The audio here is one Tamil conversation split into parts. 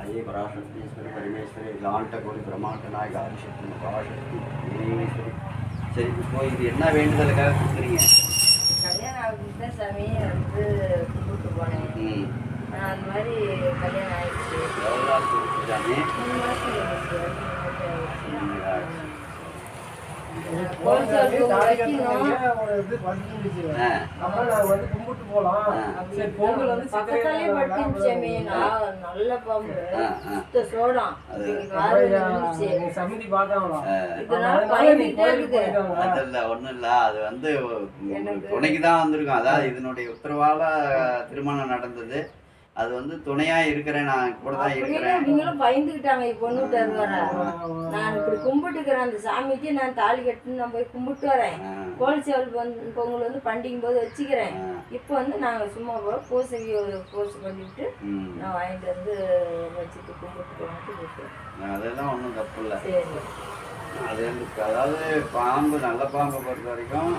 आई पराशक्तीश्वरी परमेश्वरी लांटकोड़ी ब्रह्मांड नायक आदिशक्ति महाशक्ति देवीश्वरी சரி இப்போ இது என்ன வேண்டுதலுக்காக கொடுக்குறீங்க? கல்யாணம் ஆகிட்டு சாமி வந்து கும்பிட்டு போனேன். அது மாதிரி கல்யாணம் ஆயிடுச்சு. எவ்வளோ நாள் கொடுத்து சாமி? 3 மாதம் ஆயிடுச்சு. நல்ல பாம்பு சோடம் சமிதி ஒண்ணும் இல்ல, அது வந்து துணைக்குதான் வந்திருக்கும். அதாவது இதனுடைய உத்தரவால திருமணம் நடந்தது. அது வந்து துணையா இருக்கிறேன், நான் கூட தான் இருக்கிறேன். நீங்களும் பயந்துக்கிட்டாங்க பொண்ணுட்டு வர. நான் இப்படி கும்பிட்டுக்கிறேன் அந்த சாமிக்கு, நான் தாலி கட்டுன்னு நான் போய் கும்பிட்டு வரேன். கோழிச்சவல் பொங்கல் வந்து பண்டிகை போது வச்சுக்கிறேன். இப்போ வந்து நாங்கள் சும்மா போல பூசைக்கு ஒரு பூசை பண்ணிவிட்டு நான் வாங்கிட்டு வந்து வச்சுட்டு கும்பிட்டு. அதெல்லாம் ஒன்றும் தப்பு இல்லை. சரி. அது எனக்கு அதாவது பாம்பு நல்ல பாம்பை பொறுத்த வரைக்கும்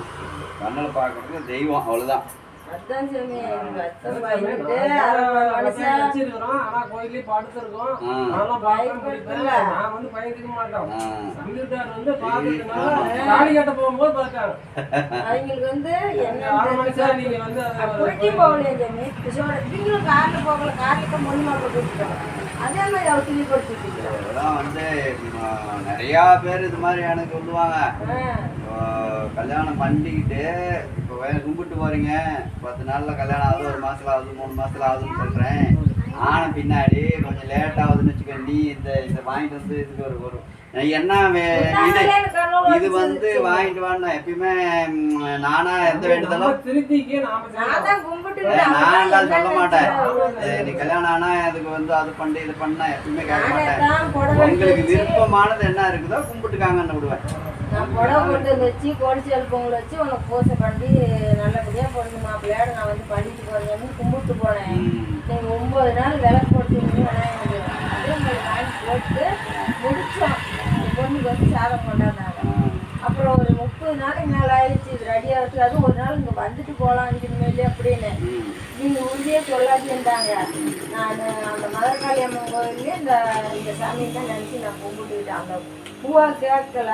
கண்ணில் பார்க்கறதுக்கு தெய்வம், அவ்வளோதான். அதான் சாமி ஆனா கோயிலே படுத்திருக்கோம். நான் வந்து பயந்துக்க மாட்டோம். சந்திட்டார் வந்து தாலி கட்ட போகும்போது பார்த்தாங்க. அவங்களுக்கு வந்து நீங்க வந்து போகலையே சாமி. நீங்களும் கார்ல போகல, கார்ல மொழி மாப்பிள்ள கொடுத்துட்டாங்க. அதே மாதிரி அவர் தெளிவுபடுத்திட்டு இதெல்லாம் வந்து நிறையா பேர் இது மாதிரி எனக்கு சொல்லுவாங்க. கல்யாணம் பண்ணிக்கிட்டு இப்போ கும்பிட்டு போறீங்க, 10 நாள்ல கல்யாணம் ஆகுது, 1 மாசத்துல ஆகுது, 3 மாசத்துல ஆகுதுன்னு சொல்றேன். ஆனா பின்னாடி கொஞ்சம் லேட் ஆகுதுன்னு வச்சுக்க, நீ இந்த வாங்கிட்டு வந்து இதுக்கு ஒரு என்ன இது வந்து வாங்கிட்டு வாங்க. எப்பயுமே நானா எந்த வேண்டுதலும் நான் சொல்ல மாட்டேன். நீ கல்யாணம் ஆனா அதுக்கு வந்து அது பண்ணு இது பண்ணா எப்பயுமே கேட்க மாட்டேன். உங்களுக்கு விருப்பமானது என்ன இருக்குதோ கும்பிட்டுக்காங்கன்னு விடுவேன். நான் புடவை கொண்டு வச்சு கோடிச்சல் பொங்கல் வச்சு உனக்கு பூசை பண்ணி நல்லபடியாக பொண்ணு மாப்பிள்ளையோட நான் வந்து பண்ணிட்டு போறேன்னு கும்பிட்டு போனேன். நீங்கள் 9 நாள் விளக்கு போட்டு எனக்கு அதே மாதிரி வாங்கி போட்டு முடிச்சோம். பொண்ணுக்கு வந்து சாதம் கொண்டாந்தாங்க. அப்புறம் ஒரு 30 நாளைக்கு மேலே ஆயிடுச்சு இது ரெடியாக வச்சு. அதுவும் ஒரு நாள் இங்கே வந்துட்டு போகலாம் இனிமேல் அப்படின்னு நீங்கள் உறுதியே சொல்லாச்சுட்டாங்க. நான் அந்த மதர்காளி அம்மன் கோயிலே இந்த சாமியை தான் நினச்சி நான் கும்பிட்டுக்கிட்டேன். அந்த பூவா கேட்கல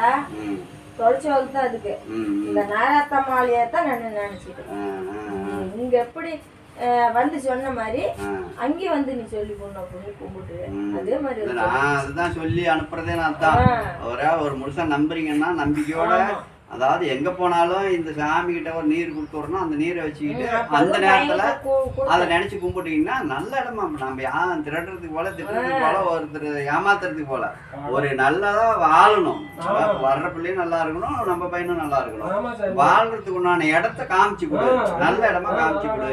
தொலைச்சவங்க தான் அதுக்கு இந்த நாராத்த மாலையை தான் நான் நினைச்சிட்டேன். இங்க எப்படி வந்து சொன்ன மாதிரி அங்கேயும் வந்து நீ சொல்லி கொண்டு அப்படின்னு கும்பிட்டு அதே மாதிரி அதுதான் சொல்லி அனுப்புறதே. நான் தான் ஒரு முழுசா நம்புறீங்கன்னா நம்பிக்கையோட, அதாவது எங்க போனாலும் இந்த சாமி கிட்ட ஒரு நீர் கொடுத்துறோம்னா அந்த நீரை வச்சுக்கிட்டு அந்த நேரத்துல அதை நினைச்சு கும்பிட்டீங்கன்னா நல்ல இடமா. நம்ம யாரும் திருடுறதுக்கு போல திட்டுறதுக்கு போல ஒருத்தர் ஏமாத்துறதுக்கு போல ஒரு நல்லதா வாழணும். வர்ற பிள்ளையும் நல்லா இருக்கணும், நம்ம பையனும் நல்லா இருக்கணும். வாழ்றதுக்கு உண்டான இடத்த காமிச்சு கொடு, நல்ல இடமா காமிச்சு கொடு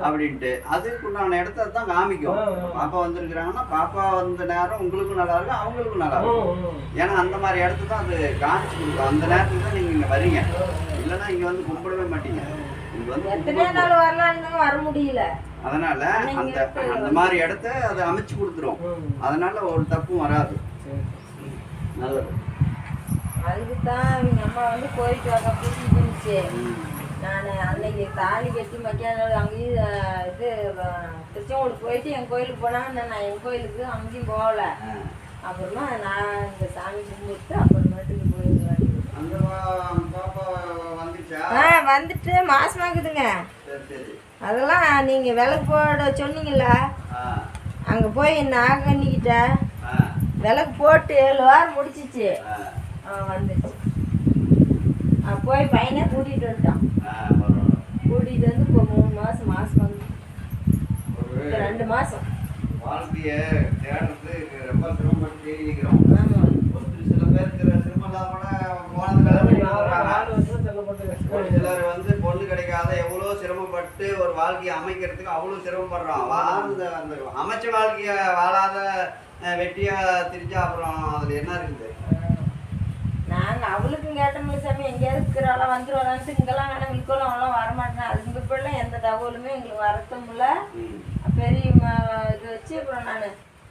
அப்படின்ட்டு. அதுக்கு உண்டான இடத்த தான் காமிக்கும். பாப்பா வந்திருக்கிறாங்கன்னா பாப்பா வந்த நேரம் உங்களுக்கும் நல்லா இருக்கும், அவங்களுக்கும் நல்லா இருக்கும். ஏன்னா அந்த மாதிரி இடத்த தான் அது காமிச்சு கொடுக்கும். அந்த நேரத்துக்கு தான் நீங்க வரீங்க, இல்லைன்னா இங்க வந்து கும்பிடவே மாட்டீங்க. இங்க வந்து எத்தனை நாள் வரலாம்னு வர முடியல. அதனால அந்த மாதிரி இடத்த அதை அமைச்சு கொடுத்துரும். அதனால ஒரு தப்பும் வராது. நல்லது. அதுக்கு தான் எங்க அம்மா வந்து போயிட்டு வாங்க கூட்டிட்டு இருந்துச்சு. நான் அன்னைக்கு தாலி கட்டி மக்கியானாலும் அங்கேயும் இது திருச்செங்கோடு போயிட்டு என் கோயிலுக்கு போனாங்க. நான் என் கோயிலுக்கு அங்கேயும் போகல. அப்புறமா நான் இந்த சாமி கும்பிட்டு அப்புறமேட்டுக்கு போயிருந்தேன். வந்துட்டு மாசமாக்குதுங்க. அதெல்லாம் நீங்க விளக்கு போட சொன்னீங்கல்ல, அங்க போய் நாகண்ணிக்கிட்ட விளக்கு போட்டு 7 வாரம் முடிச்சிச்சு. வந்துச்சு. போய் பையனை கூட்டிட்டு வந்துட்டான். கூட்டிட்டு வந்து இப்போ 3 மாசம் வந்து 2 மாசம் வாழ்க்கைய தேடுறது ரொம்ப சிரமப்பட்டு தேடி இருக்கிறோம். சில பேருக்கு சிலர் வந்து பொண்ணு கிடைக்காத எவ்வளோ சிரமப்பட்டு ஒரு வாழ்க்கையை அமைக்கிறதுக்கு அவ்வளோ சிரமப்படுறோம். வாழ்ந்த அந்த அமைச்ச வாழ்க்கைய வாழாத வெட்டியா திரிஞ்சா அப்புறம் அதுல என்ன இருக்குது? நாங்கள் அவளுக்கும் கேட்டோம்ல சாமி, எங்கேயாவது இருக்கிறாளா வந்துடுவாளான்ட்டு. இங்கெல்லாம் வேணாம் விற்கலாம் அவெல்லாம் வரமாட்டேன். அதுக்கு இப்பெல்லாம் எந்த தகவலுமே எங்களுக்கு வரத்தும் இல்லை. பெரிய இது வச்சு அப்புறம் நான்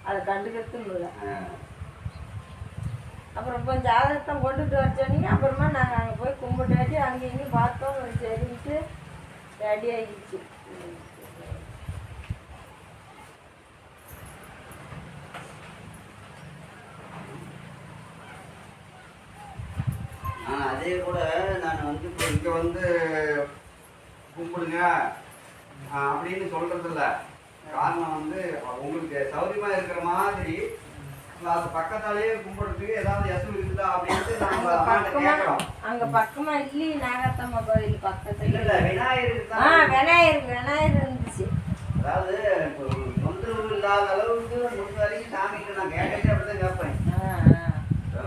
அதை கண்டுக்கிறதும் இல்லை. அப்புறம் இப்போ ஜாதகத்தை கொண்டுட்டு வர சொன்னீங்க. அப்புறமா நாங்கள் அங்கே போய் கும்பிட்டாட்டி அங்கே இங்கேயும் பார்த்தோம். சரின்ட்டு ரெடி ஆகிடுச்சு. அதே கூட நான் வந்து இப்போ இங்கே வந்து கும்பிடுங்க அப்படின்னு சொல்றது இல்லை. காரணம் வந்து உங்களுக்கு சௌரியமா இருக்கிற மாதிரி அது பக்கத்தாலேயே கும்பிடுறதுக்கு ஏதாவது எசவு இருக்குதா அப்படின்ட்டு நம்ம கேட்கறோம். அங்க பக்கமா இல்லையே நாகத்தம்மா கோயில் பக்கத்துல இல்ல விநாயகர் விநாயகர் இருந்துச்சு. அதாவது தொந்தரவு இல்லாத அளவுக்கு முடிஞ்ச வரைக்கும் சாமிக்கு நான் கேட்கறேன் அப்படிதான் கேட்பேன்.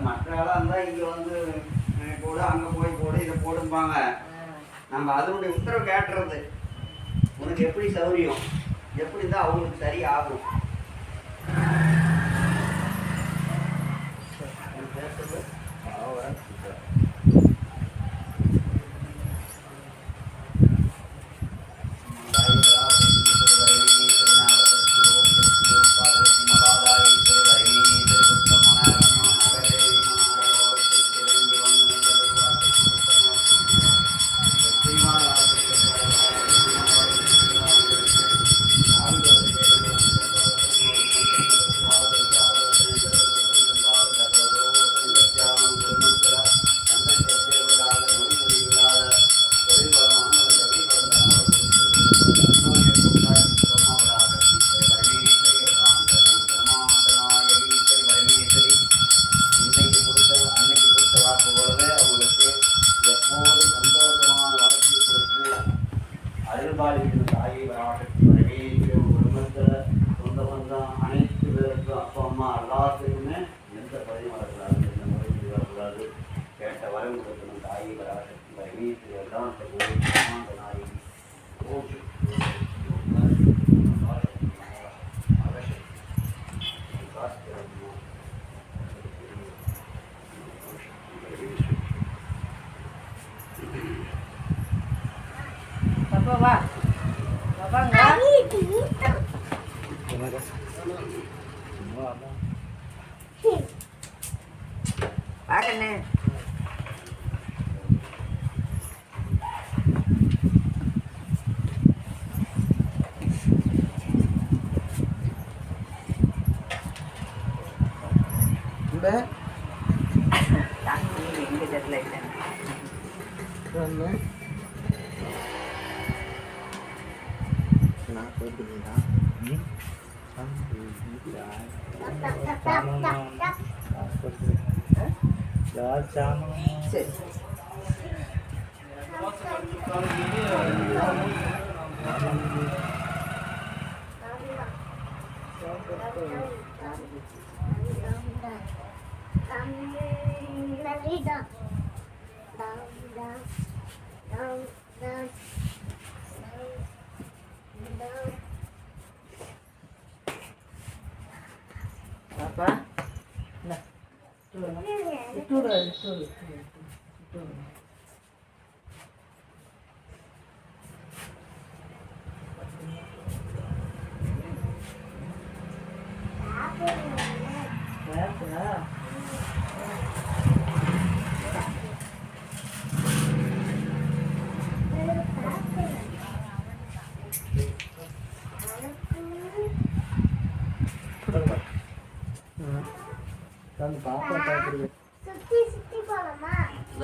மற்ற ஆளாக இருந்தால் இங்கே வந்து போடு அங்கே போய் போடு இதை போடும்பாங்க. நம்ம அதனுடைய உத்தரவு கேட்டுறது உனக்கு எப்படி சௌரியம் எப்படி இருந்தால் அவங்களுக்கு சரி ஆகும். அனைத்து பேருக்கும் அப்பா அம்மா எல்லாத்துக்குமே எந்த பதிவும் வரக்கூடாது, எந்த முறையும் வரக்கூடாது. கேட்ட வரம் கொடுக்கணும். தாயி வராசக்தி வீட்டு எல்லாம் நாயகி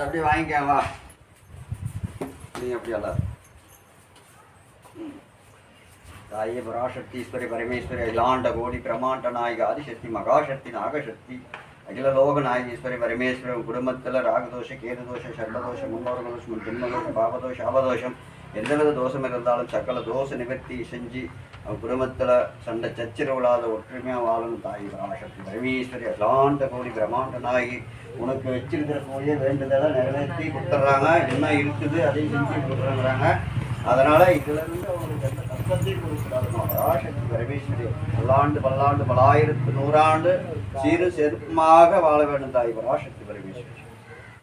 அப்படியே வாங்கிக்க வா. நீ அப்படி அல்ல. தாயே பராசக்தீஸ்வரி பரமேஸ்வரி அகிலாண்ட கோடி பிரமாண்ட நாயகி ஆதிசக்தி மகாசக்தி நாகசக்தி அகில லோக நாயகீஸ்வரி பரமேஸ்வரி குடும்பத்தில் ராகதோஷ கேதுதோஷ சர்வதோஷ முன்னோரதோஷம் ஜென்மதோஷம் பாபதோஷம் ஆபதோஷம் எந்தவித தோஷம் இருந்தாலும் சக்கல தோஷ நிவர்த்தி செஞ்சு அவன் குடும்பத்தில் சண்டை சச்சரவில்லாத ஒற்றுமையாக வாழணும். தாய் பராசக்தி பரமேஸ்வரி அகிலாண்ட கோடி பிரமாண்ட நாயகி உனக்கு வச்சிருக்கிற கோழியை வேண்டுதெல்லாம் நிறைவேற்றி கொடுத்துட்றாங்க. என்ன இருக்குது அதையும் செஞ்சு கொடுக்குறாங்கிறாங்க. அதனால் இதிலிருந்து அவங்களுக்கு எந்த கஷ்டத்தையும் கொடுக்குறாங்க. பராசக்தி பரமேஸ்வரி பல்லாண்டு பல்லாண்டு பல்லாயிரத்து 100 ஆண்டு சீரு செருப்பமாக வாழ வேண்டும். தாய் பராசக்தி பரமேஸ்வரி.